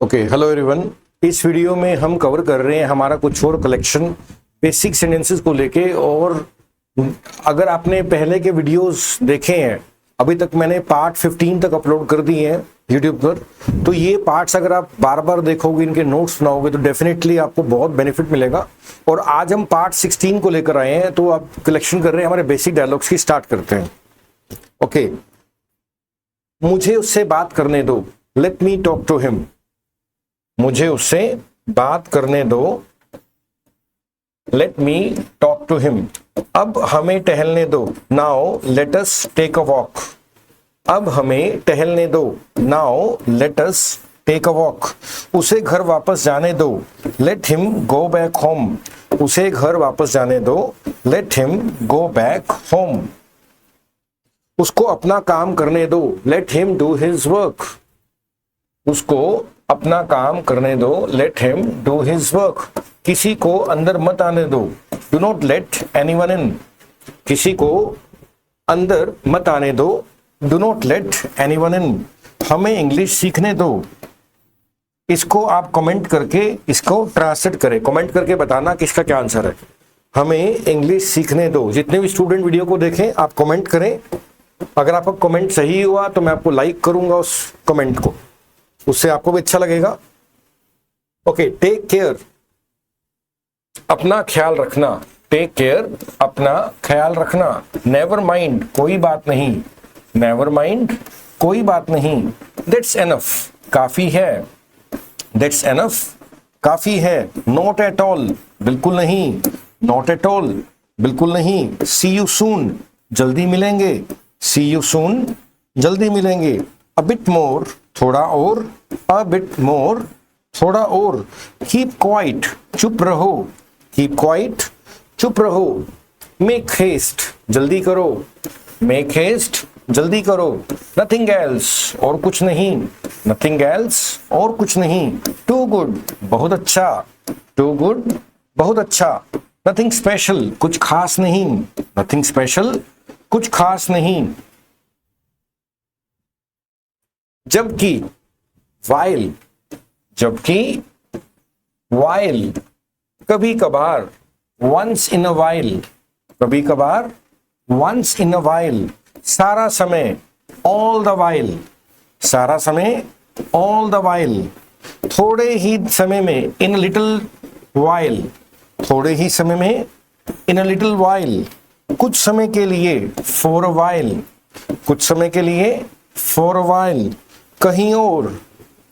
Okay, hello everyone. इस video में हम कवर कर रहे हैं हमारा कुछ और कलेक्शन बेसिक सेंटेंसेस को लेके। और अगर आपने पहले के वीडियोस देखे हैं, अभी तक मैंने पार्ट 15 तक अपलोड कर दिए हैं यूट्यूब पर, तो ये पार्ट्स अगर आप बार बार देखोगे, इनके नोट्स बनाओगे तो डेफिनेटली आपको बहुत बेनिफिट मिलेगा। और आज हम पार्ट 16 को लेकर आए हैं, तो आप कलेक्शन कर रहे हैं हमारे बेसिक डायलॉग्स की। स्टार्ट करते हैं। ओके, मुझे उससे बात करने दो, let me talk to him. मुझे उससे बात करने दो, let me talk to him. अब हमें टहलने दो, now let us take a walk. अब हमें टहलने दो, now let us take a walk. उसे घर वापस जाने दो, let him go back home. उसे घर वापस जाने दो, let him go back home. उसको अपना काम करने दो, let him do his work. उसको अपना काम करने दो, let him do his work. किसी को अंदर मत आने दो, do not let anyone in. किसी को अंदर मत आने दो, do not let anyone in. हमें इंग्लिश सीखने दो। इसको आप कमेंट करके इसको ट्रांसलेट करें, कमेंट करके बताना कि इसका क्या आंसर है। हमें इंग्लिश सीखने दो। जितने भी स्टूडेंट वीडियो को देखें, आप कमेंट करें। अगर आपका कमेंट सही हुआ तो मैं आपको लाइक करूंगा उस कमेंट को, उससे आपको भी अच्छा लगेगा। ओके, टेक केयर, अपना ख्याल रखना। टेक केयर, अपना ख्याल रखना। नेवर माइंड, कोई बात नहीं। नेवर माइंड, कोई बात नहीं। दैट्स एनफ, काफी है। दैट्स एनफ, काफी है। नॉट एट ऑल, बिल्कुल नहीं। नॉट एट ऑल, बिल्कुल नहीं। सी यू सून, जल्दी मिलेंगे। सी यू सून, जल्दी मिलेंगे। अ बिट मोर, थोड़ा और। अ बिट मोर, थोड़ा और। कीप क्वाइट, चुप रहो। कीप क्वाइट, चुप रहो। मेक हेस्ट, जल्दी करो। मेक हेस्ट, जल्दी करो। नथिंग एल्स, और कुछ नहीं। नथिंग एल्स, और कुछ नहीं। टू गुड, बहुत अच्छा। टू गुड, बहुत अच्छा। नथिंग स्पेशल, कुछ खास नहीं। नथिंग स्पेशल, कुछ खास नहीं। जबकि, वाइल, जबकि, वाइल। कभी कभार, वंस इन अ वाइल, कभी कभार, वंस इन अ वाइल। सारा समय, ऑल द वाइल, सारा समय, ऑल द वाइल। थोड़े ही समय में, इन लिटिल वाइल, थोड़े ही समय में, इन अ लिटिल वाइल। कुछ समय के लिए, फॉर अ वाइल, कुछ समय के लिए, फॉर अ वाइल। कहीं और,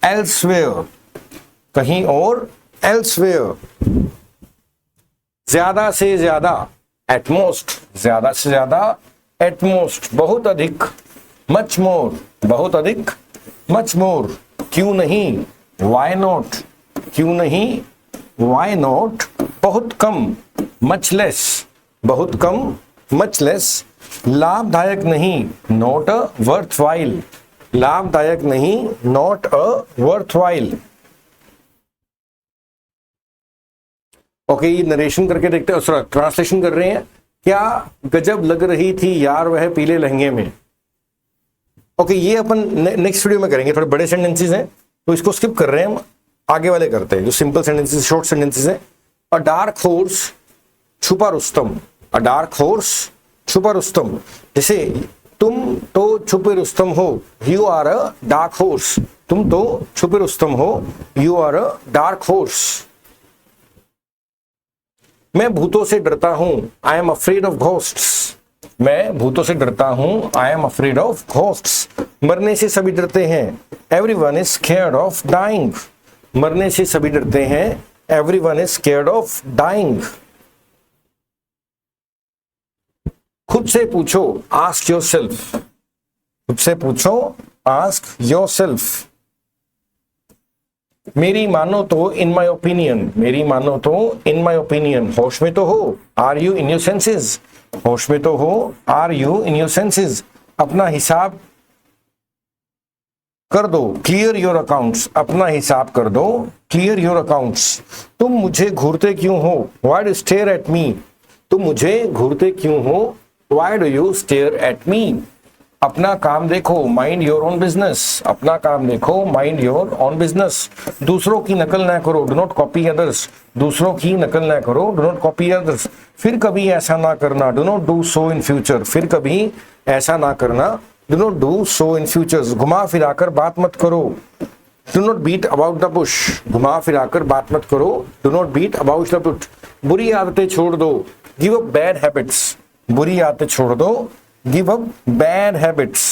एल्सवेयर, कहीं और, एल्सवेयर। ज्यादा से ज्यादा, एटमोस्ट, ज्यादा से ज्यादा, एटमोस्ट। बहुत अधिक, मच मोर, बहुत अधिक, मच मोर। क्यों नहीं, वाई नॉट, क्यों नहीं, वाई नॉट। बहुत कम, मच लेस, बहुत कम, मच लेस। लाभदायक नहीं, नॉट अ वर्थ वाइल, लाभदायक नहीं, not a worth while. Okay, ये नरेशन करके देखते हैं, सॉरी ट्रांसलेशन कर रहे हैं। क्या गजब लग रही थी यार वह पीले लहंगे में। ओके, ये अपन नेक्स्ट वीडियो में करेंगे। थोड़े बड़े सेंटेंसेस हैं तो इसको स्किप कर रहे हैं हम, आगे वाले करते हैं जो सिंपल सेंटेंसेस, शॉर्ट सेंटेंसेस हैं। अ डार्क हॉर्स, छुपा रुस्तम। अ डार्क हॉर्स, छुपा रुस्तम। जैसे तुम तो छुपे रुस्तम हो, you are a dark horse. तुम तो छुपे रुस्तम हो, you are a dark horse. मैं भूतों से डरता हूं, I am afraid of ghosts. मैं भूतों से डरता हूं, I am afraid of ghosts. मरने से सभी डरते हैं, everyone is scared of dying. मरने से सभी डरते हैं, everyone is scared of dying. खुद से पूछो, आस्क योरसेल्फ। खुद से पूछो, आस्क योरसेल्फ। मेरी मानो तो, इन माई ओपिनियन। मेरी मानो तो, इन माई ओपिनियन। होश में तो हो, are you in your senses. होश में तो हो, are you in your senses. अपना हिसाब कर दो, क्लियर योर अकाउंट्स। अपना हिसाब कर दो, क्लियर योर अकाउंट्स। तुम मुझे घूरते क्यों हो, why do stare at me. तुम मुझे घूरते क्यों हो, why do you stare at me. अपना काम देखो, माइंड योर ओन बिजनेस, अपना काम देखो, माइंड योर ओन बिजनेस। दूसरों की नकल ना करो, डू नॉट कॉपी अदर्स, दूसरों की नकल ना करो, डू नॉट कॉपी अदर्स। फिर कभी ऐसा ना करना, do not do so in future, फिर कभी ऐसा ना करना, do not do so in future. घुमा फिराकर बात मत करो, do not beat about the bush, घुमा फिराकर बात मत करो, do not beat about the bush. बुरी आदतें छोड़ दो, गिव अप बैड हैबिट्स, बुरी आदतें छोड़ दो, गिव अप बैड हैबिट्स।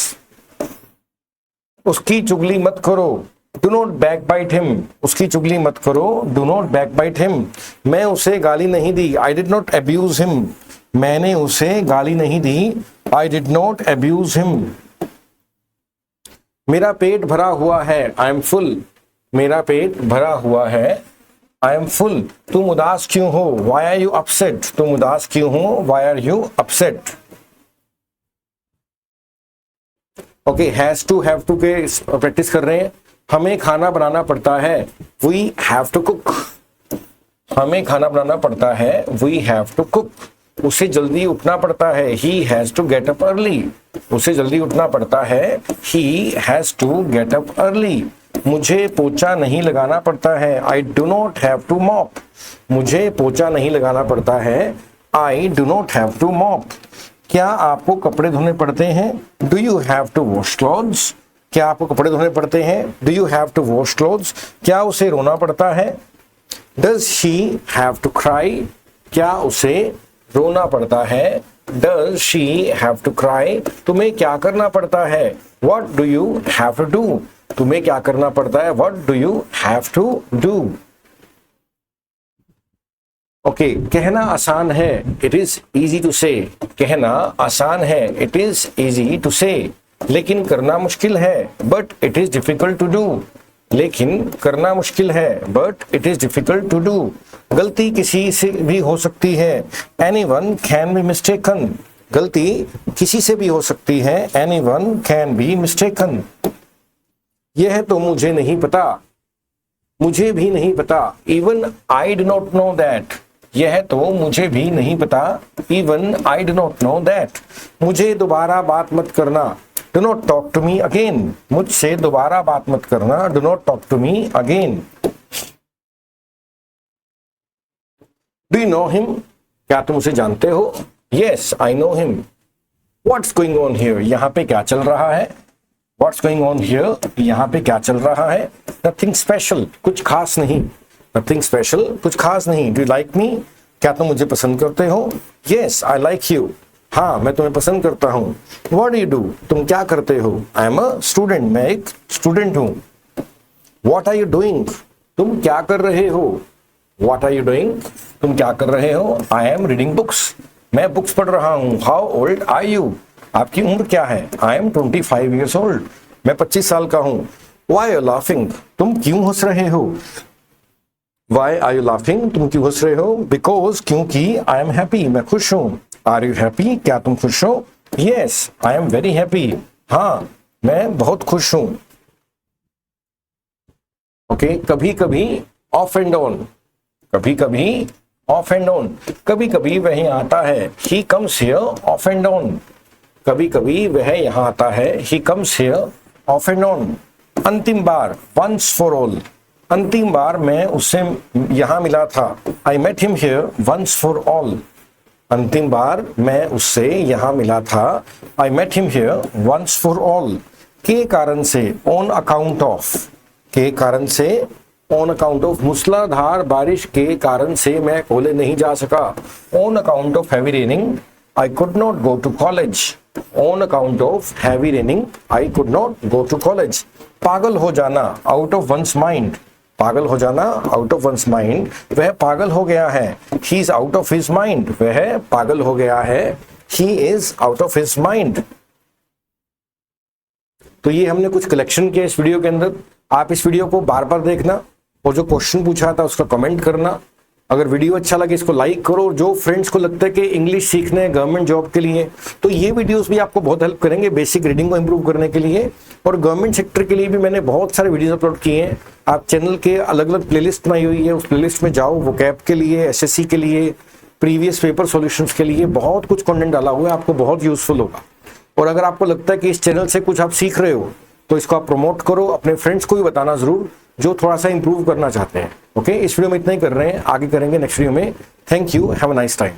उसकी चुगली मत करो, डू नॉट बैकबाइट हिम, उसकी चुगली मत करो, डू नॉट बैकबाइट हिम। मैं उसे गाली नहीं दी, I did not abuse him, मैंने उसे गाली नहीं दी, I did not abuse him. मेरा पेट भरा हुआ है, आई एम फुल, मेरा पेट भरा हुआ है, आई एम फुल। तुम उदास क्यों हो, वाई आर यू अपसेट, तुम उदास क्यों हो, why are you upset. Okay, has to have to के प्रैक्टिस कर रहे हैं। हमें खाना बनाना पड़ता है, वी हैव टू कुक, हमें खाना बनाना पड़ता है, वी हैव टू कुक। उसे जल्दी उठना पड़ता है, he has to get up early, उसे जल्दी उठना पड़ता है, he has to get up early. मुझे पोछा नहीं लगाना पड़ता है, I do not have to mop, मुझे पोछा नहीं लगाना पड़ता है, I do not have to mop. क्या आपको कपड़े धोने पड़ते हैं, do you have to wash clothes, क्या आपको कपड़े धोने पड़ते हैं, do you have to wash clothes. क्या उसे रोना पड़ता है, does she have to cry, क्या उसे रोना पड़ता है, does she have to cry. तुम्हें क्या करना पड़ता है, what do you have to do, तुम्हें क्या करना पड़ता है, what do you have to do. Okay, कहना आसान है, इट इज इजी टू से, कहना आसान है, इट इज इजी टू से, लेकिन करना मुश्किल है, but it is difficult to do, लेकिन करना मुश्किल है, but it is difficult to do. गलती किसी से भी हो सकती है, एनीवन कैन बी मिस्टेकन, गलती किसी से भी हो सकती है, एनीवन कैन बी मिस्टेकन। यह तो मुझे नहीं पता, मुझे भी नहीं पता, even I do not know that, यह तो मुझे भी नहीं पता, even I do not know that. मुझे दोबारा बात मत करना, do not talk to me again, मुझसे दोबारा बात मत करना, do not talk to me again. Do you know him, क्या तुम उसे जानते हो, yes I know him. What's going on here, यहाँ पे क्या चल रहा है, व्हाट्स गोइंग ऑन हियर, यहाँ पे क्या चल रहा है। नथिंग स्पेशल, कुछ खास नहीं, नथिंग स्पेशल, कुछ खास नहीं। डू यू लाइक मी, क्या तुम मुझे पसंद करते हो, यस आई लाइक यू, हाँ मैं तुम्हें पसंद करता हूँ। व्हाट डू यू डू, तुम क्या करते हो, आई एम अ स्टूडेंट, मैं एक स्टूडेंट हूँ। व्हाट आर यू डूइंग, तुम क्या कर रहे हो, व्हाट आर यू डूइंग, तुम क्या कर रहे हो। आई एम रीडिंग बुक्स, मैं बुक्स पढ़ रहा हूँ। हाउ ओल्ड आर यू, आपकी उम्र क्या है, आई एम 25 years old, मैं 25 साल का हूँ। Why are you laughing, तुम क्यों हंस रहे हो, Why are you laughing, तुम क्यों हंस रहे हो। Because, क्योंकि, I am happy, मैं खुश हूँ। Are you happy, क्या तुम खुश हो। Yes, I am very happy, हाँ मैं बहुत खुश हूँ। ओके, कभी कभी ऑफ एंड ऑन, कभी कभी ऑफ एंड ऑन, कभी कभी वह यहाँ आता है, he comes here of and on, कभी कभी वह यहाँ आता है, he comes here of and on. अंतिम बार, once for all, अंतिम बार मैं उससे यहाँ मिला था, I met him here once for all, अंतिम बार मैं उससे यहाँ मिला था, I met him here once for all। के कारण से, on account of, के कारण से, on account of, मूसलाधार बारिश के कारण से मैं कॉलेज नहीं जा सका, on account of heavy raining I could not go to college, on account of heavy raining I could not go to college। पागल हो जाना, out of one's mind, पागल हो जाना, आउट ऑफ वंस माइंड, वह पागल हो गया है, he is out of his mind, वह पागल हो गया है, he is out of his mind. तो ये हमने कुछ कलेक्शन किया इस वीडियो के अंदर। आप इस वीडियो को बार बार देखना और जो क्वेश्चन पूछा था उसका कमेंट करना। अगर वीडियो अच्छा लगे इसको लाइक करो, और जो फ्रेंड्स को लगता है कि इंग्लिश सीखने हैं गवर्नमेंट जॉब के लिए, तो ये वीडियोस भी आपको बहुत हेल्प करेंगे बेसिक रीडिंग को इंप्रूव करने के लिए। और गवर्नमेंट सेक्टर के लिए भी मैंने बहुत सारे वीडियोस अपलोड किए हैं, आप चैनल के अलग अलग प्लेलिस्ट बनाई हुई है, उस प्लेलिस्ट में जाओ, वोकैब के लिए, एसएससी के लिए, प्रीवियस पेपर सॉल्यूशंस के लिए बहुत कुछ कंटेंट डाला हुआ है, आपको बहुत यूजफुल होगा। और अगर आपको लगता है कि इस चैनल से कुछ आप सीख रहे हो तो इसको आप प्रमोट करो, अपने फ्रेंड्स को भी बताना जरूर जो थोड़ा सा इंप्रूव करना चाहते हैं। ओके, इस वीडियो में इतना ही कर रहे हैं, आगे करेंगे नेक्स्ट वीडियो में। Thank you, have a nice time.